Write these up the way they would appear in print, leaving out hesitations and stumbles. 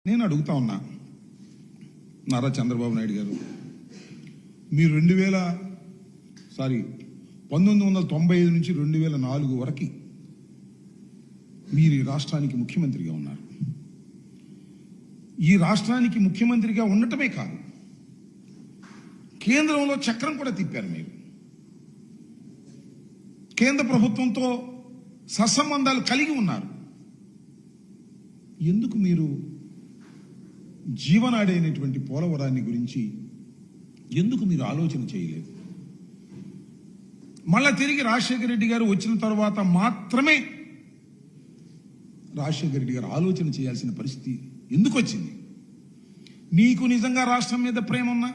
నేను అడుగుతా ఉన్నా నారా చంద్రబాబు నాయుడు గారు, మీరు 1995 నుంచి 2004 వరకు మీరు ఈ రాష్ట్రానికి ముఖ్యమంత్రిగా ఉన్నారు. ఈ రాష్ట్రానికి ముఖ్యమంత్రిగా ఉండటమే కాదు, కేంద్రంలో చక్రం కూడా తిప్పారు. మీరు కేంద్ర ప్రభుత్వంతో సత్సంబంధాలు కలిగి ఉన్నారు. ఎందుకు మీరు జీవనాడి అయినటువంటి పోలవరాన్ని గురించి ఎందుకు మీరు ఆలోచన చేయలేదు? మళ్ళా తిరిగి రాజశేఖర రెడ్డి గారు వచ్చిన తర్వాత మాత్రమే రాజశేఖర రెడ్డి గారు ఆలోచన చేయాల్సిన పరిస్థితి ఎందుకు వచ్చింది? నీకు నిజంగా రాష్ట్రం మీద ప్రేమ ఉన్నా,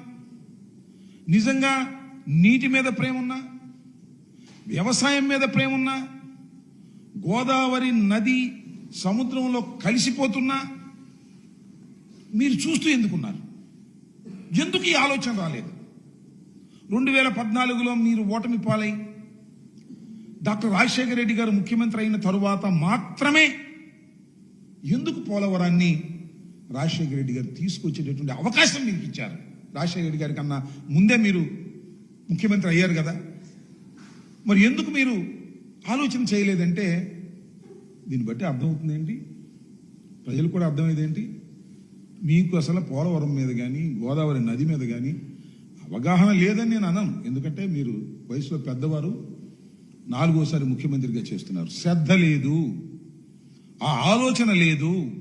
నిజంగా నీటి మీద ప్రేమ ఉన్నా, వ్యవసాయం మీద ప్రేమ ఉన్నా, గోదావరి నది సముద్రంలో కలిసిపోతున్నా మీరు చూస్తూ ఎందుకున్నారు? ఎందుకు ఈ ఆలోచన రాలేదు? 2014లో మీరు ఓటమి పాలై డాక్టర్ రాజశేఖర రెడ్డి గారు ముఖ్యమంత్రి అయిన తరువాత మాత్రమే ఎందుకు పోలవరాన్ని రాజశేఖర రెడ్డి గారు తీసుకొచ్చేటటువంటి అవకాశం మీకు ఇచ్చారు? రాజశేఖర రెడ్డి గారి కన్నా ముందే మీరు ముఖ్యమంత్రి అయ్యారు కదా, మరి ఎందుకు మీరు ఆలోచన చేయలేదంటే దీన్ని బట్టి అర్థమవుతుంది ఏంటి, ప్రజలు కూడా అర్థమయ్యేదేంటి, మీకు అసలు పోలవరం మీద కానీ గోదావరి నది మీద కానీ అవగాహన లేదని నేను అనను. ఎందుకంటే మీరు వయసులో పెద్దవారు, 4వ సారి ముఖ్యమంత్రిగా చేస్తున్నారు. శ్రద్ధ లేదు, ఆ ఆలోచన లేదు.